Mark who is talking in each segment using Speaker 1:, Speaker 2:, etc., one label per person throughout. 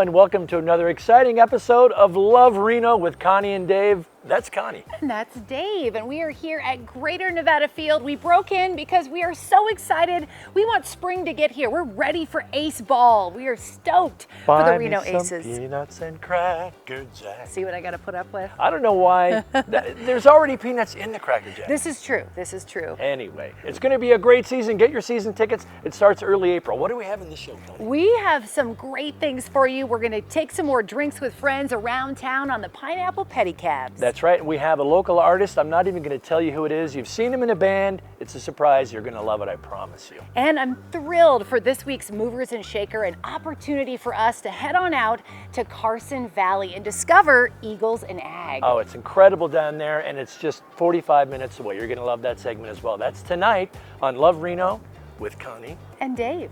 Speaker 1: and welcome to another exciting episode of Love Reno with Connie and Dave. That's Connie.
Speaker 2: And that's Dave, and we are here at Greater Nevada Field. We broke in because we are so excited. We want spring to get here. We're ready for Ace Ball. We are stoked for the Reno Aces.
Speaker 1: Peanuts and Cracker Jack.
Speaker 2: See what I got to put up with?
Speaker 1: I don't know why. There's already peanuts in the Cracker Jack.
Speaker 2: This is true. This is true.
Speaker 1: Anyway, it's going to be a great season. Get your season tickets. It starts early April. What do we have in the show, Connie?
Speaker 2: We have some great things for you. We're going to take some more drinks with friends around town on the Pineapple Pedicabs.
Speaker 1: That's right. We have a local artist. I'm not even going to tell you who it is. You've seen him in a band. It's a surprise. You're going to love it, I promise you.
Speaker 2: And I'm thrilled for this week's Movers and Shaker, an opportunity for us to head on out to Carson Valley and discover Eagles and Ag.
Speaker 1: Oh, it's incredible down there, and it's just 45 minutes away. You're going to love that segment as well. That's tonight on Love Reno with Connie
Speaker 2: and Dave.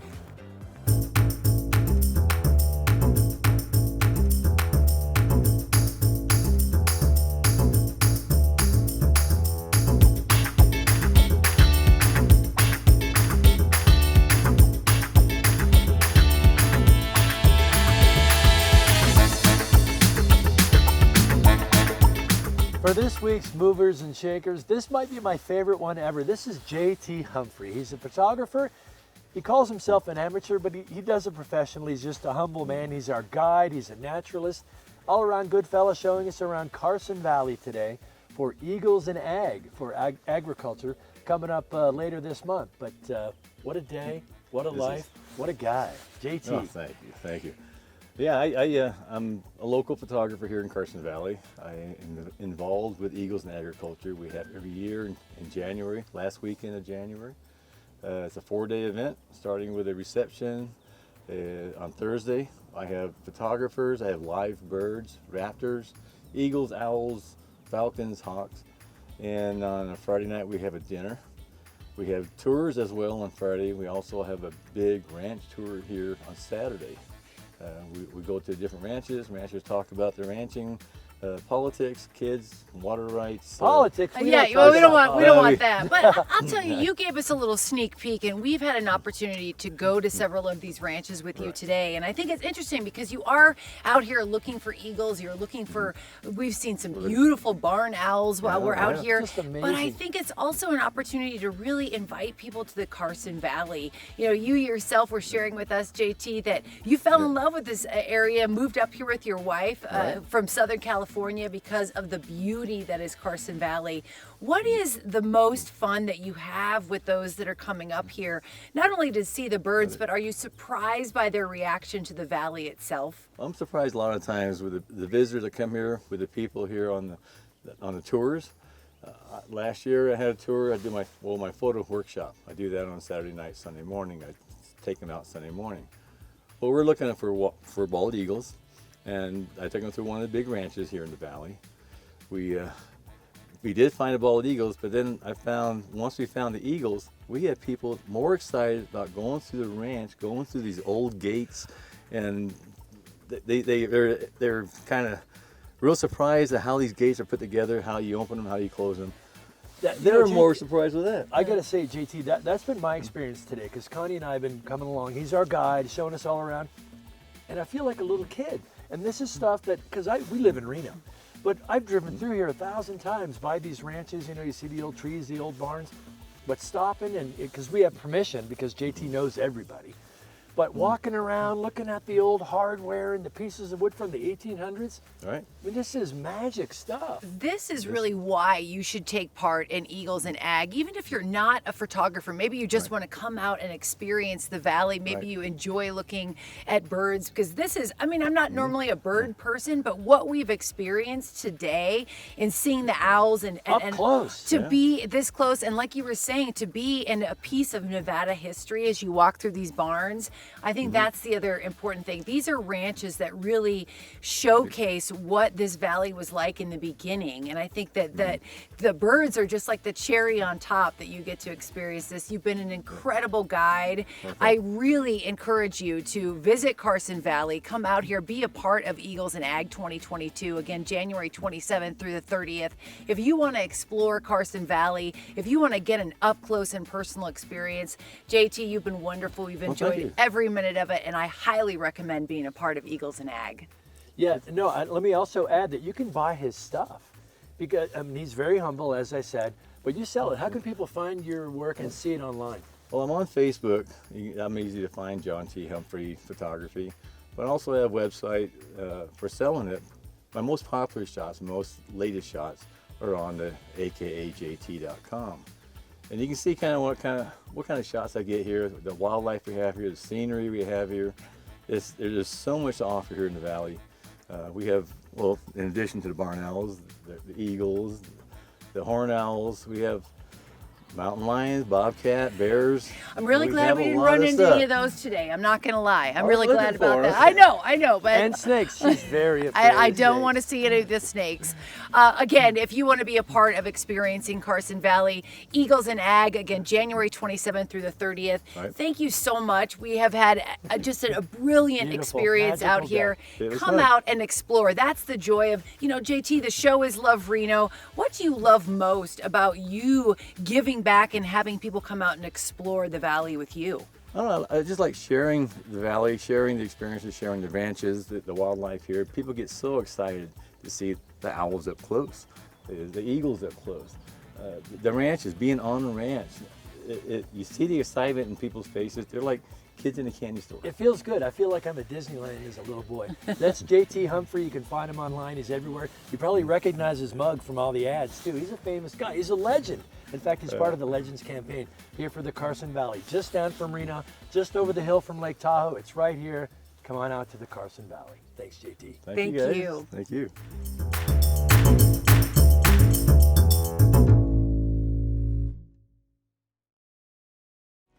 Speaker 1: For this week's Movers and Shakers, this might be my favorite one ever. This is JT Humphrey. He's a photographer. He calls himself an amateur, but he does it professionally. He's just a humble man. He's our guide. He's a naturalist. All around good fella, showing us around Carson Valley today for Eagles and Ag, for agriculture, coming up later this month. But what a day, what a life, what a guy. JT.
Speaker 3: Oh, thank you. Yeah, I'm a local photographer here in Carson Valley. I am involved with Eagles and Agriculture. We have every year in January, last weekend of January. It's a 4-day event, starting with a reception on Thursday. I have photographers, I have live birds, raptors, eagles, owls, falcons, hawks. And on a Friday night, we have a dinner. We have tours as well on Friday. We also have a big ranch tour here on Saturday. We go to different ranches. Ranchers talk about their ranching, politics, kids, water rights.
Speaker 1: Politics?
Speaker 2: We don't want that. But I'll tell you, you gave us a little sneak peek, and we've had an opportunity to go to several of these ranches with you today. And I think it's interesting because you are out here looking for eagles. You're looking for. We've seen some beautiful barn owls while we're out here.
Speaker 1: Just amazing.
Speaker 2: But I think it's also an opportunity to really invite people to the Carson Valley. You know, you yourself were sharing with us, JT, that you fell in love with this area, moved up here with your wife from Southern California because of the beauty that is Carson Valley. What is the most fun that you have with those that are coming up here? Not only to see the birds, but are you surprised by their reaction to the valley itself?
Speaker 3: I'm surprised a lot of times with the visitors that come here, with the people here on the tours. Last year I had a tour. I do my photo workshop. I do that on Saturday night, Sunday morning. I take them out Sunday morning. Well, we're looking for bald eagles. And I took them through one of the big ranches here in the valley. We did find the bald eagles, but then once we found the eagles, we had people more excited about going through the ranch, going through these old gates, and they're kind of real surprised at how these gates are put together, how you open them, how you close them. They're more surprised with that.
Speaker 1: I got to say, JT, that's been my experience today, because Connie and I have been coming along. He's our guide, showing us all around, and I feel like a little kid. And this is stuff that, because we live in Reno, but I've driven through here 1,000 times by these ranches. You know, you see the old trees, the old barns, but stopping, and because we have permission, because JT knows everybody, but walking around, looking at the old hardware and the pieces of wood from the 1800s.
Speaker 3: Right.
Speaker 1: I mean, this is magic stuff.
Speaker 2: This is really why you should take part in Eagles and Ag, even if you're not a photographer. Maybe you just want to come out and experience the valley. Maybe you enjoy looking at birds, because this is, I mean, I'm not normally a bird person, but what we've experienced today in seeing the owls and
Speaker 1: close.
Speaker 2: To be this close, and like you were saying, to be in a piece of Nevada history as you walk through these barns, I think that's the other important thing. These are ranches that really showcase what this valley was like in the beginning. And I think that the birds are just like the cherry on top that you get to experience this. You've been an incredible guide. I really encourage you to visit Carson Valley, come out here, be a part of Eagles and Ag 2022, again, January 27th through the 30th. If you want to explore Carson Valley, if you want to get an up close and personal experience, JT, you've been wonderful. We've enjoyed every every minute of it, and I highly recommend being a part of Eagles and Ag.
Speaker 1: Yeah, no, let me also add that you can buy his stuff because he's very humble, as I said, but you sell it. How can people find your work and see it online?
Speaker 3: Well, I'm on Facebook. I'm easy to find, JT Humphrey Photography. But I also have a website for selling it. My most popular shots, most latest shots, are on the akajt.com. And you can see what kind of shots I get here, the wildlife we have here, the scenery we have here. There's just so much to offer here in the valley. We have, well, in addition to the barn owls, the eagles, the horned owls, we have mountain lions, bobcat, bears.
Speaker 2: I'm really glad
Speaker 3: have
Speaker 2: we
Speaker 3: a
Speaker 2: didn't
Speaker 3: lot
Speaker 2: run
Speaker 3: of
Speaker 2: into
Speaker 3: stuff.
Speaker 2: any of those today. I'm not going to lie. I'm
Speaker 3: I was
Speaker 2: really glad
Speaker 3: looking
Speaker 2: about
Speaker 3: for
Speaker 2: that.
Speaker 3: them.
Speaker 2: I know, but
Speaker 1: And snakes. She's very afraid
Speaker 2: I
Speaker 1: of
Speaker 2: don't
Speaker 1: snakes.
Speaker 2: want to see any of the snakes. Again, if you want to be a part of experiencing Carson Valley, Eagles and Ag, again, January 27th through the 30th.
Speaker 3: Right.
Speaker 2: Thank you so much. We have had just a brilliant
Speaker 1: Beautiful,
Speaker 2: experience out
Speaker 1: magical
Speaker 2: here.
Speaker 3: day. It was
Speaker 2: Come
Speaker 3: fun.
Speaker 2: out and explore. That's the joy of, JT, the show is Love Reno. What do you love most about you giving back and having people come out and explore the valley with you?
Speaker 3: I don't know, I just like sharing the valley, sharing the experiences, sharing the ranches, the wildlife here. People get so excited to see the owls up close, the eagles up close, the ranches, being on the ranch. You see the excitement in people's faces. They're like kids in a candy store.
Speaker 1: It feels good. I feel like I'm at Disneyland as a little boy. That's JT Humphrey. You can find him online. He's everywhere. You probably recognize his mug from all the ads, too. He's a famous guy. He's a legend. In fact, he's part of the Legends campaign here for the Carson Valley, just down from Reno, just over the hill from Lake Tahoe. It's right here. Come on out to the Carson Valley. Thanks, JT.
Speaker 2: Thank
Speaker 3: you. Guys.
Speaker 2: you.
Speaker 3: Thank you.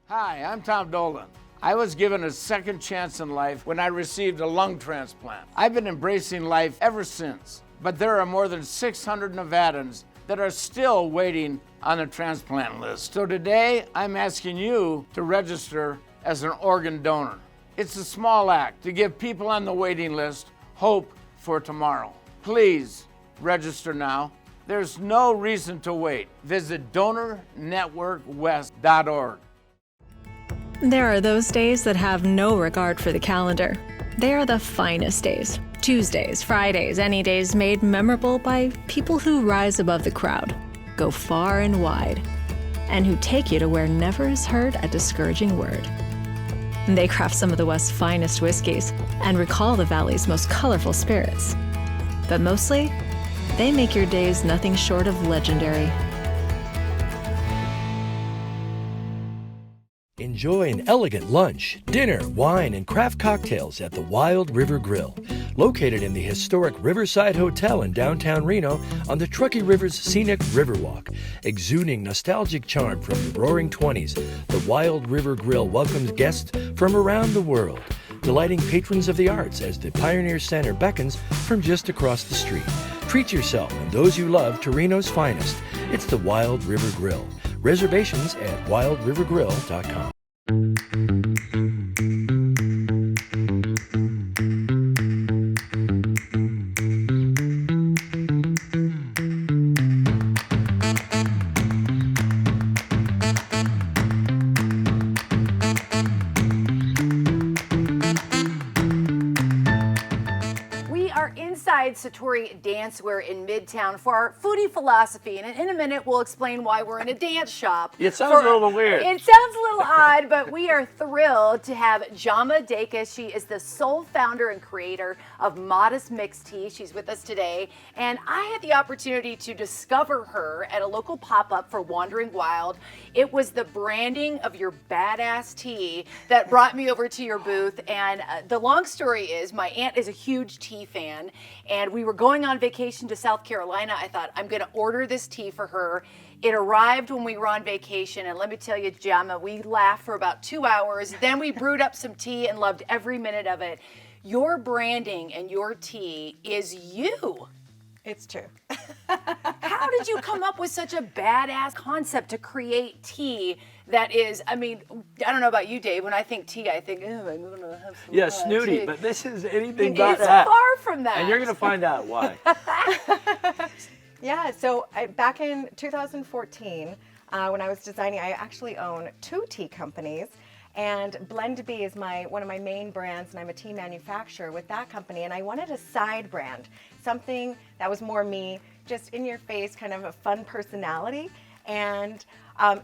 Speaker 4: Hi, I'm Tom Dolan. I was given a second chance in life when I received a lung transplant. I've been embracing life ever since, but there are more than 600 Nevadans that are still waiting on the transplant list. So today, I'm asking you to register as an organ donor. It's a small act to give people on the waiting list hope for tomorrow. Please register now. There's no reason to wait. Visit donornetworkwest.org.
Speaker 5: There are those days that have no regard for the calendar. They are the finest days. Tuesdays, Fridays, any days made memorable by people who rise above the crowd, go far and wide, and who take you to where never is heard a discouraging word. They craft some of the West's finest whiskeys and recall the Valley's most colorful spirits. But mostly, they make your days nothing short of legendary.
Speaker 6: Enjoy an elegant lunch, dinner, wine, and craft cocktails at the Wild River Grill, located in the historic Riverside Hotel in downtown Reno on the Truckee River's scenic Riverwalk. Exuding nostalgic charm from the roaring 20s, the Wild River Grill welcomes guests from around the world, delighting patrons of the arts as the Pioneer Center beckons from just across the street. Treat yourself and those you love to Reno's finest. It's the Wild River Grill. Reservations at wildrivergrill.com.
Speaker 2: Satori Dancewear in Midtown for our Foodie Philosophy, and in a minute we'll explain why we're in a dance shop.
Speaker 1: It sounds a little weird.
Speaker 2: It sounds a little odd, but we are thrilled to have Jamah Dacus. She is the sole founder and creator of ModestMix Teas. She's with us today, and I had the opportunity to discover her at a local pop-up for Wandering Wild. It was the branding of your badass tea that brought me over to your booth, and the long story is my aunt is a huge tea fan, and we were going on vacation to South Carolina. I thought, I'm going to order this tea for her. It arrived when we were on vacation, and let me tell you, Jamah, we laughed for about 2 hours. Then we brewed up some tea and loved every minute of it. Your branding and your tea is you.
Speaker 7: It's true.
Speaker 2: How did you come up with such a badass concept to create tea that is, I mean, I don't know about you, Dave. When I think tea, I think, oh, I'm going to have some
Speaker 1: snooty,
Speaker 2: tea.
Speaker 1: but this is anything but
Speaker 2: It's
Speaker 1: that.
Speaker 2: far from that.
Speaker 1: And you're going to find out why.
Speaker 7: Yeah, so back in 2014, when I was designing, I actually own 2 tea companies. And Blend B is one of my main brands, and I'm a tea manufacturer with that company. And I wanted a side brand, something that was more me, just in your face, kind of a fun personality. And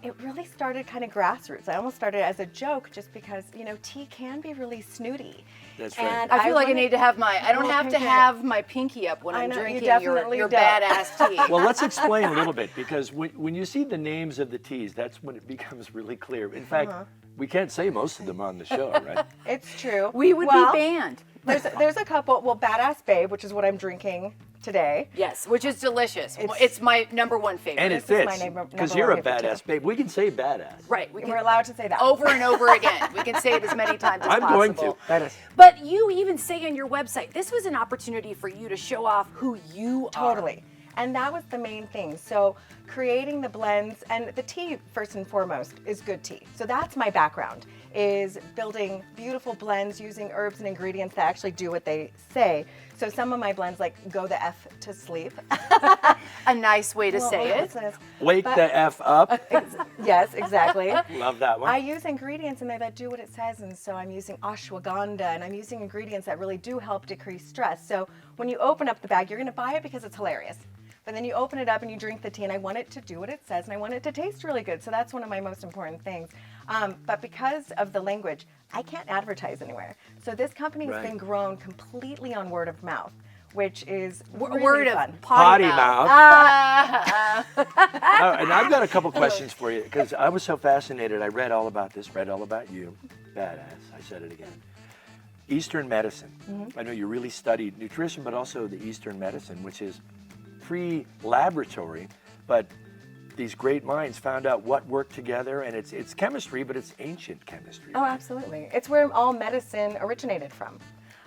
Speaker 7: it really started kind of grassroots. I almost started as a joke, just because, you know, tea can be really snooty.
Speaker 1: That's right.
Speaker 7: And
Speaker 2: I feel like I need to have I don't have to have my pinky up when I'm drinking your badass tea.
Speaker 1: Well, let's explain a little bit, because when you see the names of the teas, that's when it becomes really clear. In fact, we can't say most of them on the show, right?
Speaker 7: It's true.
Speaker 2: We would be banned.
Speaker 7: There's a couple. Well, Badass Babe, which is what I'm drinking today.
Speaker 2: Yes, which is delicious. It's my number one favorite.
Speaker 1: And it
Speaker 7: This is my
Speaker 1: fits,
Speaker 7: number
Speaker 1: because you're a
Speaker 7: one favorite,
Speaker 1: badass babe. We can say badass.
Speaker 2: Right.
Speaker 7: We're allowed to say that.
Speaker 2: over and over again. We can say it as many times as
Speaker 1: I'm
Speaker 2: possible.
Speaker 1: going to. Badass.
Speaker 2: But you even say on your website, this was an opportunity for you to show off who you are.
Speaker 7: Totally. And that was the main thing. So creating the blends, and the tea, first and foremost, is good tea. So that's my background, is building beautiful blends using herbs and ingredients that actually do what they say. So some of my blends, like go the F to sleep.
Speaker 2: A nice way to say it.
Speaker 1: Wake the F up.
Speaker 7: Yes, exactly.
Speaker 1: Love that one.
Speaker 7: I use ingredients in there that do what it says, and so I'm using ashwagandha, and I'm using ingredients that really do help decrease stress. So when you open up the bag, you're gonna buy it because it's hilarious. But then you open it up and you drink the tea, and I want it to do what it says, and I want it to taste really good. So that's one of my most important things. But because of the language, I can't advertise anywhere. So this company has been grown completely on word of mouth, which is really
Speaker 2: word
Speaker 7: fun.
Speaker 2: of potty
Speaker 1: mouth.
Speaker 2: mouth.
Speaker 1: And I've got a couple questions for you, because I was so fascinated. I read all about this, read all about you. Badass. I said it again. Eastern medicine. I know you really studied nutrition, but also the Eastern medicine, which is pre-laboratory, but these great minds found out what worked together, and it's chemistry, but it's ancient chemistry.
Speaker 7: Oh, absolutely. It's where all medicine originated from.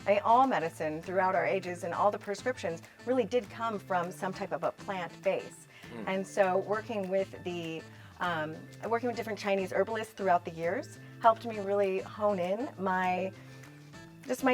Speaker 7: I mean, all medicine throughout our ages and all the prescriptions really did come from some type of a plant base. And so working with different Chinese herbalists throughout the years helped me really hone in my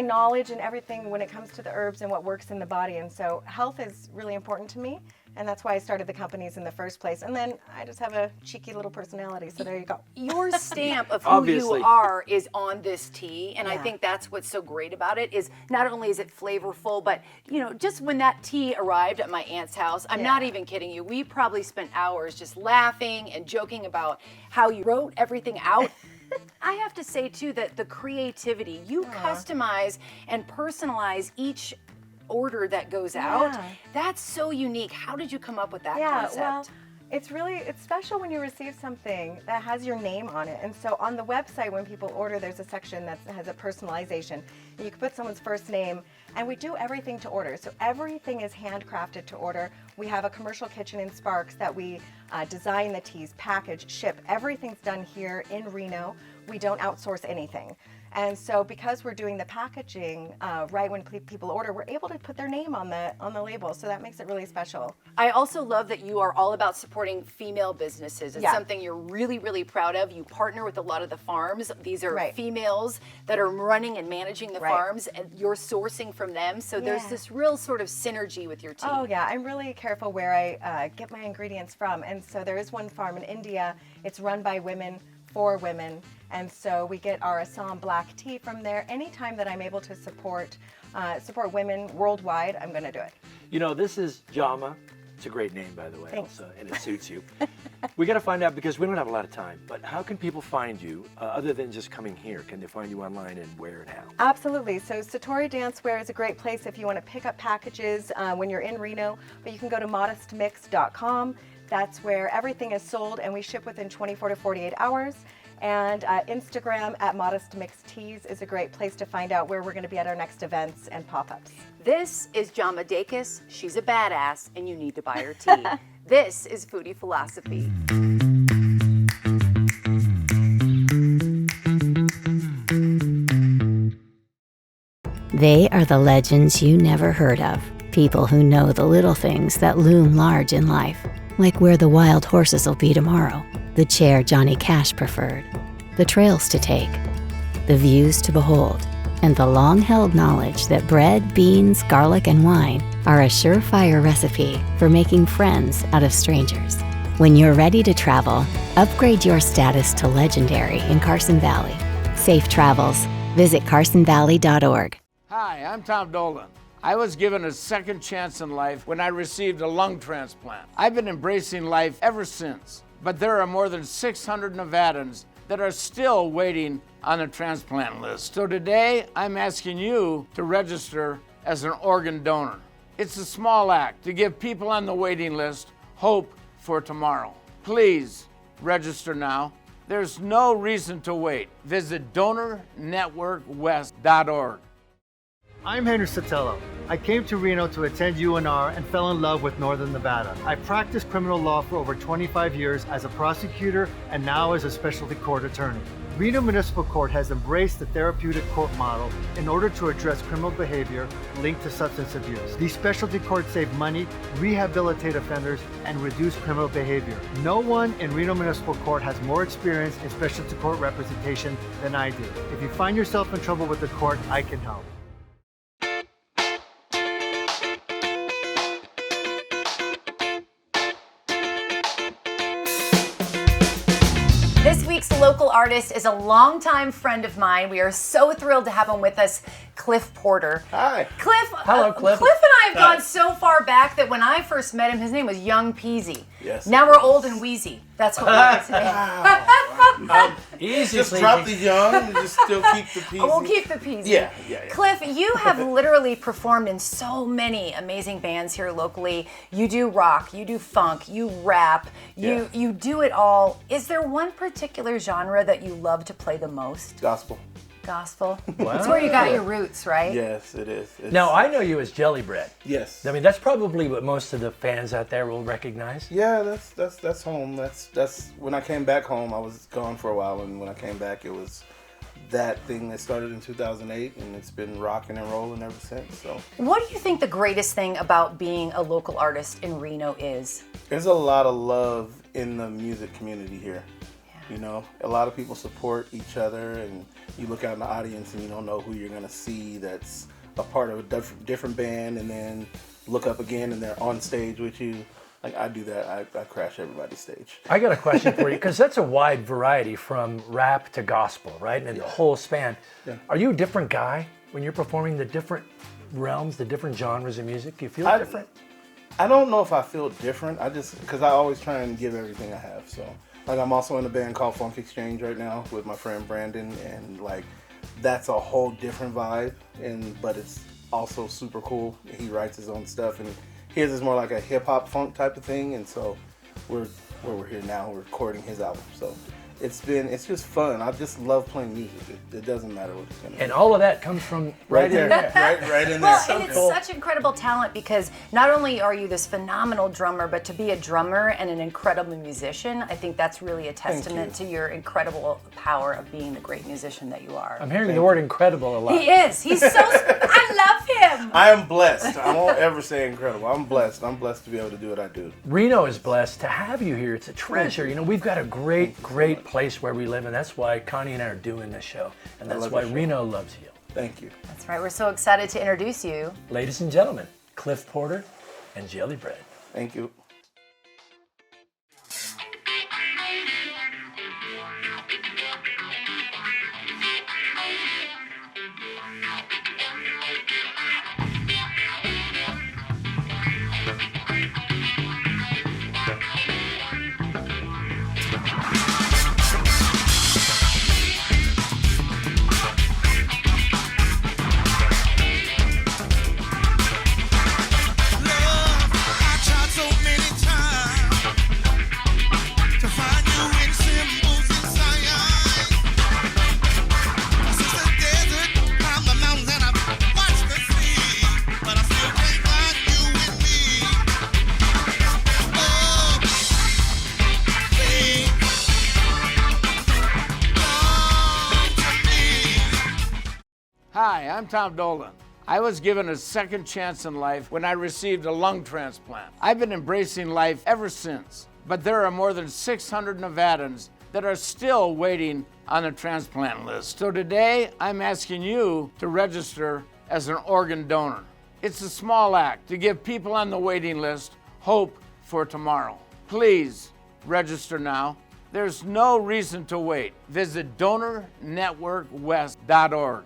Speaker 7: knowledge and everything when it comes to the herbs and what works in the body. And so health is really important to me, and that's why I started the companies in the first place. And then I just have a cheeky little personality, so there you go.
Speaker 2: Your stamp of who
Speaker 1: Obviously.
Speaker 2: you are is on this tea, and I think that's what's so great about it, is not only is it flavorful, but you know, just when that tea arrived at my aunt's house, I'm not even kidding you, we probably spent hours just laughing and joking about how you wrote everything out. I have to say too that the creativity, you customize and personalize each order that goes out. That's so unique. How did you come up with that concept?
Speaker 7: Well, it's special when you receive something that has your name on it. And so on the website, when people order, there's a section that has a personalization. And you can put someone's first name, and we do everything to order. So everything is handcrafted to order. We have a commercial kitchen in Sparks that we design the teas, package, ship. Everything's done here in Reno. We don't outsource anything. And so because we're doing the packaging right when people order, we're able to put their name on the label. So that makes it really special.
Speaker 2: I also love that you are all about supporting female businesses. It's something you're really, really proud of. You partner with a lot of the farms. These are females that are running and managing the farms, and you're sourcing from them. So there's this real sort of synergy with your tea.
Speaker 7: Oh yeah, I'm really careful where I get my ingredients from. And so there is one farm in India. It's run by women, for women. And so we get our Assam black tea from there. Anytime that I'm able to support women worldwide, I'm going to do it.
Speaker 1: You know, this is Jamah. It's a great name, by the way,
Speaker 7: Thanks.
Speaker 1: also, and it suits you. We got to find out, because we don't have a lot of time, but how can people find you other than just coming here? Can they find you online, and where and how?
Speaker 7: Absolutely. So Satori Dancewear is a great place if you want to pick up packages when you're in Reno, but you can go to ModestMix.com. That's where everything is sold, and we ship within 24 to 48 hours. And Instagram at ModestMix Teas is a great place to find out where we're going to be at our next events and pop-ups.
Speaker 2: This is Jamah Dacus. She's a badass, and you need to buy her tea. This is Foodie Philosophy.
Speaker 8: They are the legends you never heard of. People who know the little things that loom large in life, like where the wild horses will be tomorrow, the chair Johnny Cash preferred, the trails to take, the views to behold, and the long-held knowledge that bread, beans, garlic, and wine are a surefire recipe for making friends out of strangers. When you're ready to travel, upgrade your status to legendary in Carson Valley. Safe travels. Visit carsonvalley.org.
Speaker 4: Hi, I'm Tom Dolan. I was given a second chance in life when I received a lung transplant. I've been embracing life ever since, but there are more than 600 Nevadans that are still waiting on a transplant list. So today, I'm asking you to register as an organ donor. It's a small act to give people on the waiting list hope for tomorrow. Please register now. There's no reason to wait. Visit DonorNetworkWest.org.
Speaker 9: I'm Henry Sotelo. I came to Reno to attend UNR and fell in love with Northern Nevada. I practiced criminal law for over 25 years as a prosecutor and now as a specialty court attorney. Reno Municipal Court has embraced the therapeutic court model in order to address criminal behavior linked to substance abuse. These specialty courts save money, rehabilitate offenders, and reduce criminal behavior. No one in Reno Municipal Court has more experience in specialty court representation than I do. If you find yourself in trouble with the court, I can help.
Speaker 2: This week's local artist is a longtime friend of mine. We are so thrilled to have him with us, Cliff Porter.
Speaker 10: Hi.
Speaker 2: Cliff,
Speaker 1: Hello, Cliff.
Speaker 2: Cliff and I have gone so far back that when I first met him, his name was Young Peasy.
Speaker 10: Yes.
Speaker 2: Now we're old and wheezy. That's what we are today.
Speaker 1: Easy.
Speaker 10: Just drop the young and just still keep the peasy.
Speaker 2: We'll keep the peasy.
Speaker 10: Yeah.
Speaker 2: Cliff, you have literally performed in so many amazing bands here locally. You do rock, you do funk, you rap, you do it all. Is there one particular genre that you love to play the most?
Speaker 10: Gospel.
Speaker 2: Gospel?
Speaker 1: Wow.
Speaker 2: That's where you got your roots, right?
Speaker 10: Yes, it is.
Speaker 1: Now, I know you as Jelly Bread.
Speaker 10: Yes.
Speaker 1: I mean, that's probably what most of the fans out there will recognize.
Speaker 10: Yeah, that's home. That's when I came back home. I was gone for a while, and when I came back, it was that thing that started in 2008, and it's been rocking and rolling ever since. So,
Speaker 2: what do you think the greatest thing about being a local artist in Reno is?
Speaker 10: there's a lot of love in the music community here. You know, a lot of people support each other, and you look out in the audience and you don't know who you're going to see that's a part of a different band, and then look up again and they're on stage with you. Like, I do that. I crash everybody's stage.
Speaker 1: I got a question for you, because that's a wide variety from rap to gospel, right? And the whole span. Yeah. Are you a different guy when you're performing the different realms, the different genres of music? Do you feel different?
Speaker 10: I don't know if I feel different. Because I always try and give everything I have, so. Like, I'm also in a band called Funk Exchange right now with my friend Brandon, and like, that's a whole different vibe, but it's also super cool. He writes his own stuff, and his is more like a hip hop funk type of thing, and so we're here now, we're recording his album. So it's just fun. I just love playing music. It doesn't matter what it's gonna be.
Speaker 1: And all of that comes from right in there.
Speaker 10: right in there.
Speaker 2: Well, and it's such incredible talent, because not only are you this phenomenal drummer, but to be a drummer and an incredible musician, I think that's really a testament to your incredible power of being the great musician that you are.
Speaker 1: I'm hearing the word incredible a lot.
Speaker 2: He is. He's so, I love him.
Speaker 10: I am blessed. I won't ever say incredible. I'm blessed. I'm blessed to be able to do what I do.
Speaker 1: Reno is blessed to have you here. It's a treasure. You know, we've got a great place where we live, and that's why Connie and I are doing this show, and that's why Reno loves you.
Speaker 10: Thank you.
Speaker 2: That's right. We're so excited to introduce you.
Speaker 1: Ladies and gentlemen, Cliff Porter and Jelly Bread.
Speaker 10: Thank you.
Speaker 4: Hi, I'm Tom Dolan. I was given a second chance in life when I received a lung transplant. I've been embracing life ever since, but there are more than 600 Nevadans that are still waiting on a transplant list. So today, I'm asking you to register as an organ donor. It's a small act to give people on the waiting list hope for tomorrow. Please register now. There's no reason to wait. Visit DonorNetworkWest.org.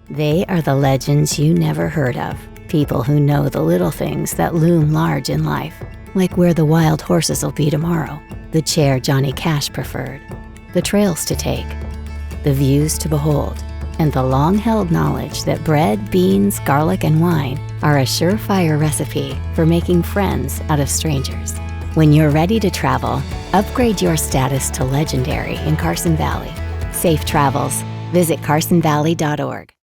Speaker 8: They are the legends you never heard of. People who know the little things that loom large in life, like where the wild horses will be tomorrow, the chair Johnny Cash preferred, the trails to take, the views to behold, and the long-held knowledge that bread, beans, garlic, and wine are a surefire recipe for making friends out of strangers. When you're ready to travel, upgrade your status to legendary in Carson Valley. Safe travels. Visit carsonvalley.org.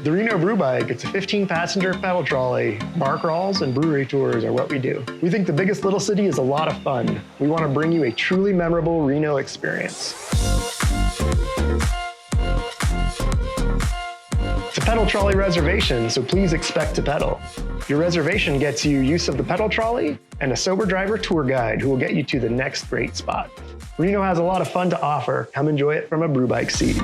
Speaker 11: The Reno Brew Bike, it's a 15-passenger pedal trolley. Bar crawls and brewery tours are what we do. We think the biggest little city is a lot of fun. We want to bring you a truly memorable Reno experience. It's a pedal trolley reservation, so please expect to pedal. Your reservation gets you use of the pedal trolley and a sober driver tour guide who will get you to the next great spot. Reno has a lot of fun to offer. Come enjoy it from a brew bike seat.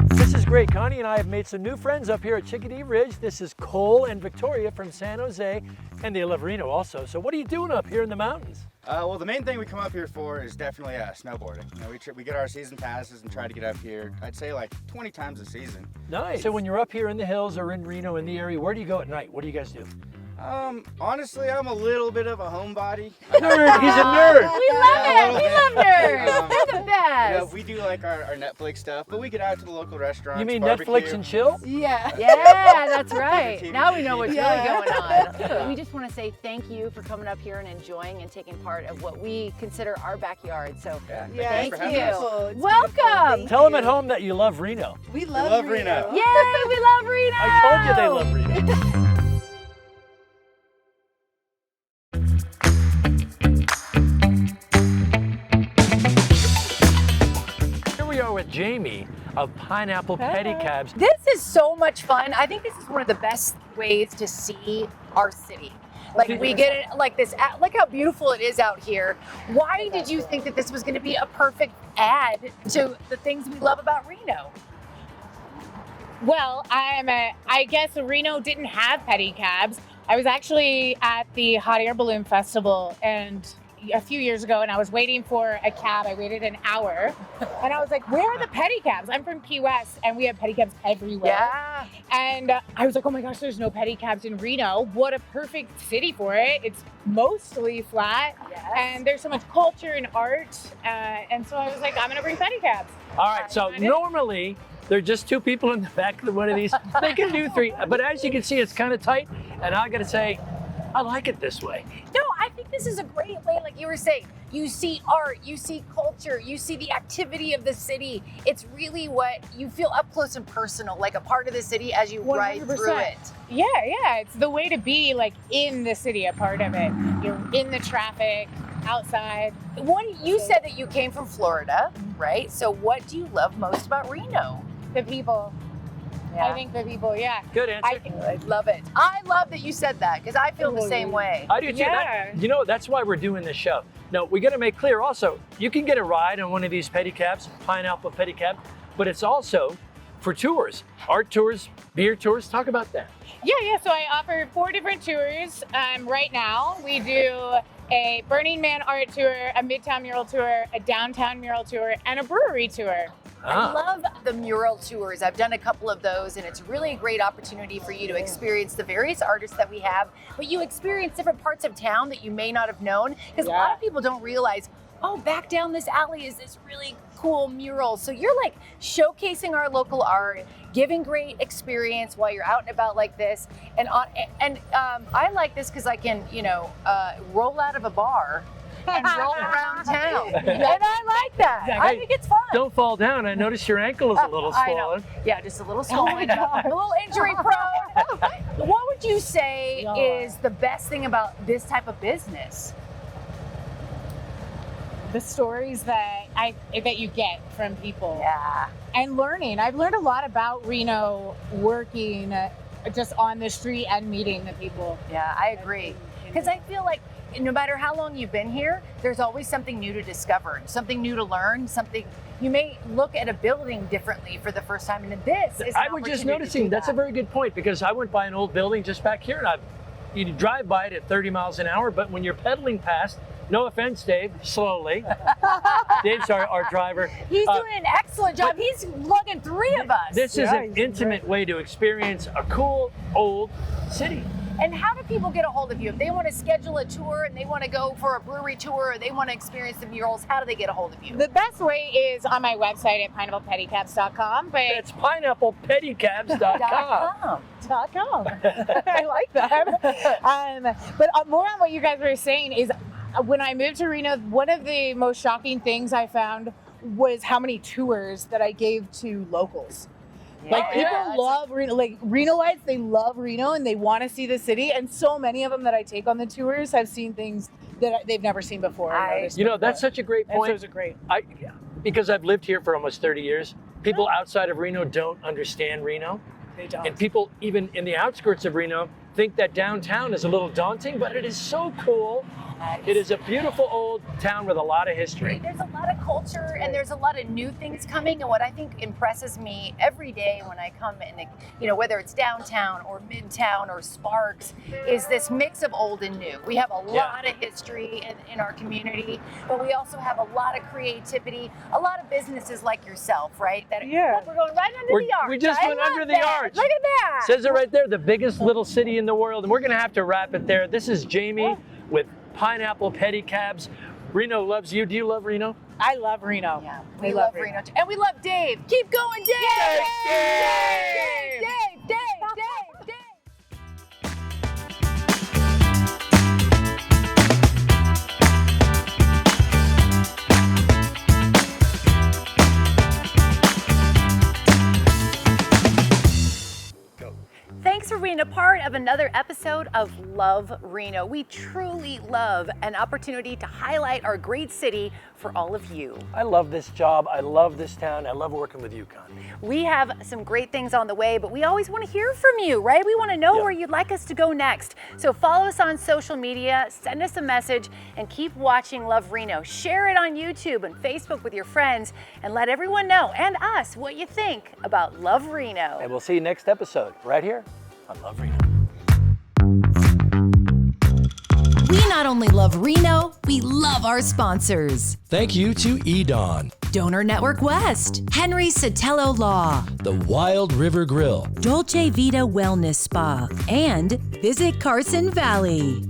Speaker 1: This is great. Connie and I have made some new friends up here at Chickadee Ridge. This is Cole and Victoria from San Jose, and they love Reno also. So what are you doing up here in the mountains?
Speaker 12: Well, the main thing we come up here for is definitely snowboarding. You know, we get our season passes and try to get up here, I'd say like 20 times a season.
Speaker 1: Nice. So when you're up here in the hills or in Reno in the area, where do you go at night? What do you guys do?
Speaker 12: Honestly, I'm a little bit of a homebody.
Speaker 1: Nerd. He's a nerd.
Speaker 2: We love it. We love nerds. They're the best.
Speaker 12: You know, we do like our Netflix stuff, but we get out to the local restaurants.
Speaker 1: You mean
Speaker 12: barbecue.
Speaker 1: Netflix and chill?
Speaker 2: Yeah. Yeah, that's right.
Speaker 12: TV.
Speaker 2: Now we know what's really going on. We just want to say thank you for coming up here and enjoying and taking part of what we consider our backyard. So thank
Speaker 12: thanks for having us.
Speaker 2: you. Welcome.
Speaker 1: Tell them at home that you love Reno.
Speaker 7: We
Speaker 12: We love Reno.
Speaker 2: Yay, we love Reno.
Speaker 1: I told you they love Reno. With Jamie of Pineapple Pedicabs.
Speaker 2: This is so much fun. I think this is one of the best ways to see our city. Like we get it like this, like how beautiful it is out here. Why did you think that this was going to be a perfect ad to the things we love about Reno?
Speaker 13: Well, I guess Reno didn't have pedicabs. I was actually at the Hot Air Balloon Festival and a few years ago, and I was waiting for a cab. I waited an hour, and I was like, where are the pedicabs? I'm from Key West, and we have pedicabs everywhere.
Speaker 2: Yeah.
Speaker 13: And I was like, oh my gosh, there's no pedicabs in Reno. What a perfect city for it. It's mostly flat, and there's so much culture and art. And so I was like, I'm gonna bring pedicabs.
Speaker 1: All right, so normally there are just two people in the back of one of these. They can do three, but as you can see, it's kind of tight, and I gotta say, I like it this way.
Speaker 2: No, I think this is a great way, like you were saying, you see art, you see culture, you see the activity of the city. It's really what you feel up close and personal, like a part of the city as you ride through it.
Speaker 13: Yeah, it's the way to be like in the city, a part of it. You're in the traffic, outside.
Speaker 2: You said that you came from Florida, right? So what do you love most about Reno?
Speaker 13: The people.
Speaker 2: Yeah.
Speaker 13: I think the people, yeah.
Speaker 1: Good answer.
Speaker 2: I love it. I love that you said that because I feel the same way.
Speaker 1: I do too.
Speaker 13: Yeah.
Speaker 1: That's why we're doing this show. Now, we got to make clear also, you can get a ride on one of these pedicabs, Pineapple Pedicab, but it's also for tours, art tours, beer tours. Talk about that.
Speaker 13: Yeah. So I offer 4 different tours right now. We do a Burning Man art tour, a Midtown mural tour, a downtown mural tour, and a brewery tour.
Speaker 2: I love the mural tours. I've done a couple of those, and it's really a great opportunity for you to experience the various artists that we have, but you experience different parts of town that you may not have known, because a lot of people don't realize, oh, back down this alley is this really cool mural. So you're like showcasing our local art, giving great experience while you're out and about like this. And I like this because I can, roll out of a bar and roll around town. And I like that.
Speaker 1: Yeah,
Speaker 2: I think it's fun.
Speaker 1: Don't fall down. I notice your ankle is a little swollen.
Speaker 2: Yeah, just a little swollen. A little injury prone. What would you say is the best thing about this type of business?
Speaker 13: The stories that you get from people.
Speaker 2: Yeah.
Speaker 13: And learning. I've learned a lot about Reno working just on the street and meeting the people.
Speaker 2: Yeah, I agree. Because I feel like no matter how long you've been here, there's always something new to discover, something new to learn, something you may look at a building differently for the first time. And this is
Speaker 1: I was just noticing, that's a very good point, because I went by an old building just back here and you drive by it at 30 miles an hour, but when you're pedaling past, no offense, Dave, slowly. Dave's our driver.
Speaker 2: He's doing an excellent job. He's lugging 3 of us.
Speaker 1: This is an intimate way to experience a cool, old city.
Speaker 2: And how do people get a hold of you? If they want to schedule a tour and they want to go for a brewery tour or they want to experience the murals, how do they get a hold of you?
Speaker 13: The best way is on my website at pineapplepedicabs.com. But
Speaker 1: it's pineapplepedicabs.com.
Speaker 13: I like that. But more on what you guys were saying is when I moved to Reno, one of the most shocking things I found was how many tours that I gave to locals. Like people love Reno, like Renoites, they love Reno and they want to see the city. And so many of them that I take on the tours have seen things that they've never seen before.
Speaker 1: That's such a great point.
Speaker 13: Those are great.
Speaker 1: Because I've lived here for almost 30 years, people outside of Reno don't understand Reno.
Speaker 13: They don't.
Speaker 1: And people even in the outskirts of Reno think that downtown is a little daunting, but it is so cool. It is a beautiful old town with a lot of history.
Speaker 2: There's a lot of culture and there's a lot of new things coming. And what I think impresses me every day when I come in, whether it's downtown or midtown or Sparks, is this mix of old and new. We have a lot of history in our community, but we also have a lot of creativity, a lot of businesses like yourself, right? Look, we're going right under the arch.
Speaker 1: We just went under the arch.
Speaker 2: Look at that.
Speaker 1: Says it right there, the biggest little city in the world. And we're going to have to wrap it there. This is Jamie with Pineapple Pedicabs. Reno loves you. Do you love Reno?
Speaker 13: I love Reno.
Speaker 2: Yeah, we love Reno. And we love Dave. Keep going, Dave! Dave! Thanks for being a part of another episode of Love Reno. We truly love an opportunity to highlight our great city for all of you.
Speaker 1: I love this job. I love this town. I love working with you, Connie.
Speaker 2: We have some great things on the way, but we always want to hear from you, right? We want to know where you'd like us to go next. So follow us on social media, send us a message, and keep watching Love Reno. Share it on YouTube and Facebook with your friends, and let everyone know, and us, what you think about Love Reno.
Speaker 1: And we'll see you next episode right here on Love Reno.
Speaker 14: We not only love Reno, we love our sponsors.
Speaker 6: Thank you to Edon,
Speaker 14: Donor Network West, Henry Sotelo Law,
Speaker 6: the Wild River Grill,
Speaker 14: Dolce Vita Wellness Spa, and Visit Carson Valley.